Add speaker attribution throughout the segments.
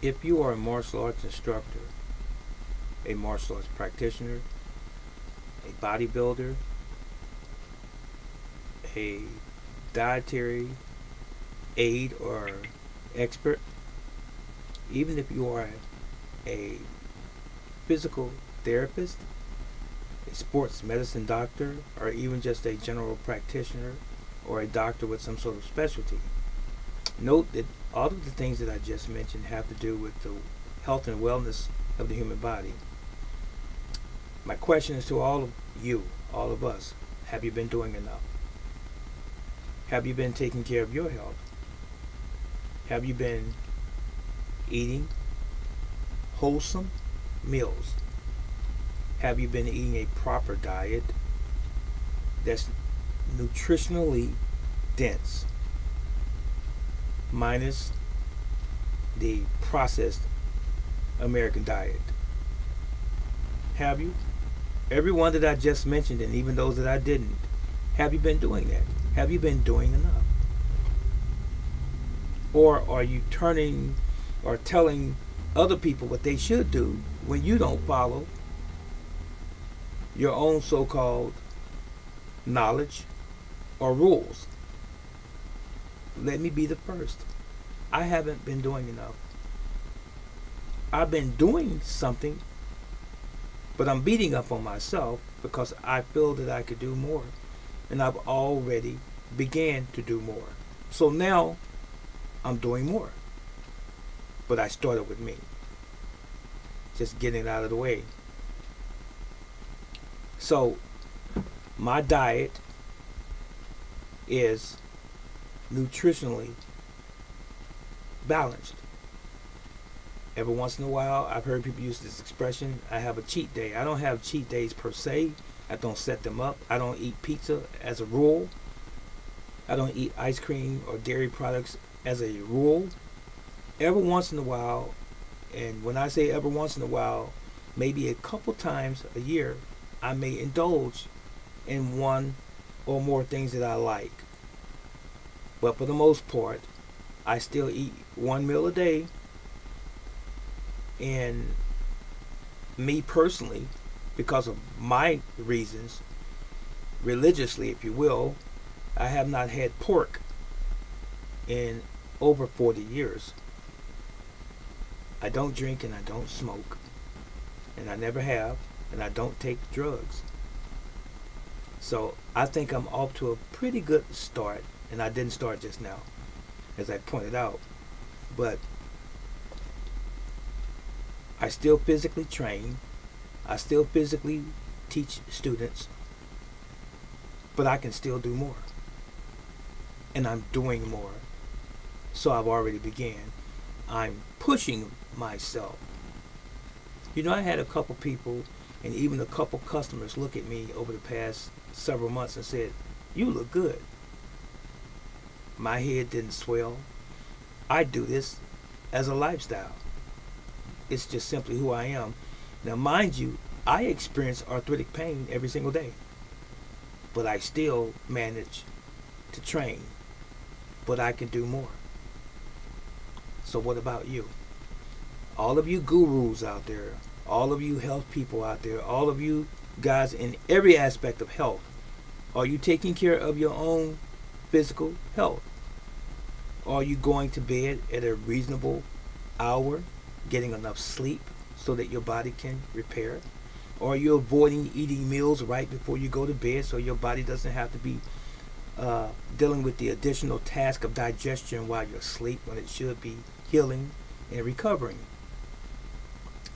Speaker 1: If you are a martial arts instructor, a martial arts practitioner, a bodybuilder, a dietary aid or expert, even if you are a physical therapist, a sports medicine doctor, or even just a general practitioner or a doctor with some sort of specialty, note that all of the things that I just mentioned have to do with the health and wellness of the human body. My question is to all of you, all of us, have you been doing enough? Have you been taking care of your health? Have you been eating wholesome meals? Have you been eating a proper diet that's nutritionally dense, minus the processed American diet? Have you? Every one that I just mentioned, and even those that I didn't, have you been doing that? Have you been doing enough? Or are you turning or telling other people what they should do when you don't follow your own so-called knowledge or rules? Let me be the first. I haven't been doing enough. I've been doing something, but I'm beating up on myself because I feel that I could do more. And I've already began to do more. So now I'm doing more. But I started with me. Just getting it out of the way. So my diet is nutritionally balanced. Every once in a while, I've heard people use this expression, I have a cheat day. I don't have cheat days per se. I don't set them up. I don't eat pizza as a rule. I don't eat ice cream or dairy products as a rule. Every once in a while, and when I say every once in a while, maybe a couple times a year, I may indulge in one or more things that I like. But for the most part, I still eat one meal a day. And me personally, because of my reasons, religiously, if you will, I have not had pork in over 40 years. I don't drink and I don't smoke. And I never have. And I don't take drugs. So I think I'm off to a pretty good start. And I didn't start just now, as I pointed out. But I still physically train. I still physically teach students. But I can still do more. And I'm doing more. So I've already began. I'm pushing myself. You know, I had a couple people and even a couple customers look at me over the past several months and said, "You look good." My head didn't swell. I do this as a lifestyle. It's just simply who I am. Now, mind you, I experience arthritic pain every single day. But I still manage to train. But I can do more. So what about you? All of you gurus out there, all of you health people out there, all of you guys in every aspect of health, are you taking care of your own physical health? Are you going to bed at a reasonable hour, getting enough sleep so that your body can repair? Or are you avoiding eating meals right before you go to bed so your body doesn't have to be dealing with the additional task of digestion while you're asleep when it should be healing and recovering?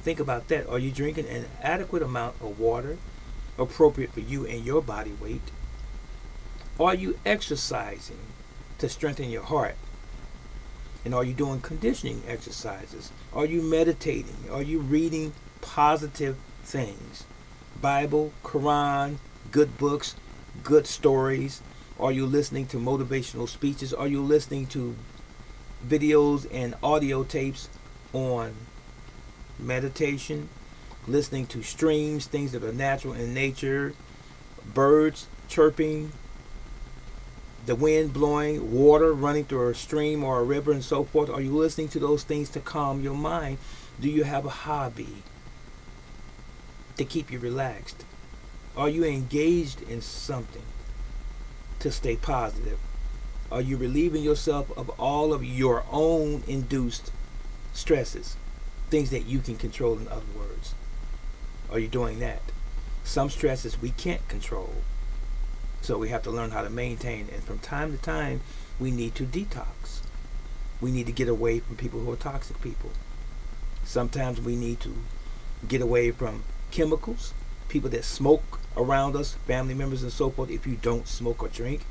Speaker 1: Think about that. Are you drinking an adequate amount of water appropriate for you and your body weight? Are you exercising to strengthen your heart? And are you doing conditioning exercises? Are you meditating? Are you reading positive things? Bible, Quran, good books, good stories? Are you listening to motivational speeches? Are you listening to videos and audio tapes on meditation? Listening to streams, things that are natural in nature, birds chirping, the wind blowing, water running through a stream or a river and so forth? Are you listening to those things to calm your mind? Do you have a hobby to keep you relaxed? Are you engaged in something to stay positive? Are you relieving yourself of all of your own induced stresses? Things that you can control, in other words. Are you doing that? Some stresses we can't control. So we have to learn how to maintain. And from time to time, we need to detox. We need to get away from people who are toxic people. Sometimes we need to get away from chemicals, people that smoke around us, family members and so forth. If you don't smoke or drink,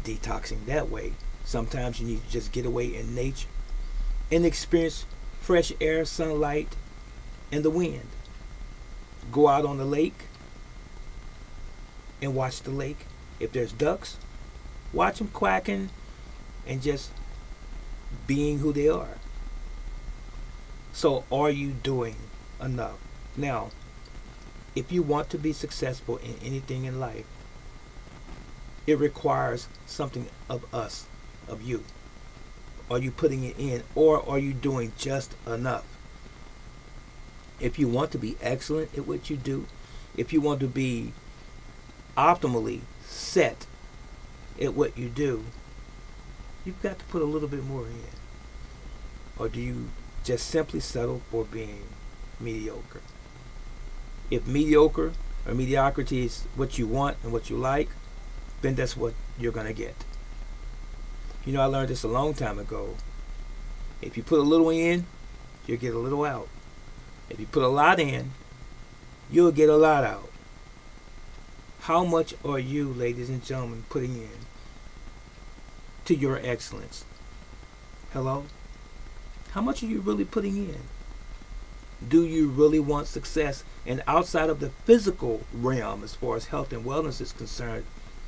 Speaker 1: detoxing that way. Sometimes you need to just get away in nature and experience fresh air, sunlight, and the wind. Go out on the lake and watch the lake. If there's ducks, watch them quacking and just being who they are. So are you doing enough? Now, if you want to be successful in anything in life, it requires something of us, of you. Are you putting it in, or are you doing just enough? If you want to be excellent at what you do, if you want to be optimally set at what you do, you've got to put a little bit more in. Or do you just simply settle for being mediocre? If mediocre or mediocrity is what you want and what you like, then that's what you're going to get. You know, I learned this a long time ago. If you put a little in, you'll get a little out. If you put a lot in, you'll get a lot out. How much are you, ladies and gentlemen, putting in to your excellence? Hello? How much are you really putting in? Do you really want success? And outside of the physical realm, as far as health and wellness is concerned,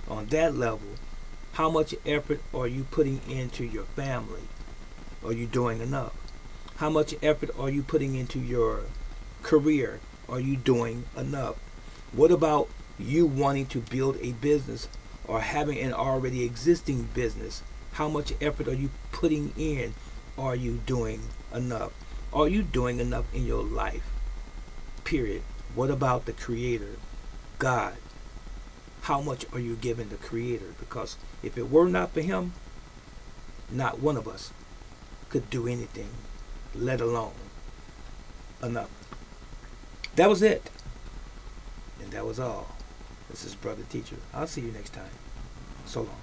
Speaker 1: on that level, how much effort are you putting into your family? Are you doing enough? How much effort are you putting into your career? Are you doing enough? What about you wanting to build a business or having an already existing business? How much effort are you putting in? Are you doing enough? Are you doing enough in your life? Period. What about the Creator, God? How much are you giving the Creator? Because if it were not for Him, not one of us could do anything, let alone enough. That was it. And that was all. This is Brother Teacher. I'll see you next time. So long.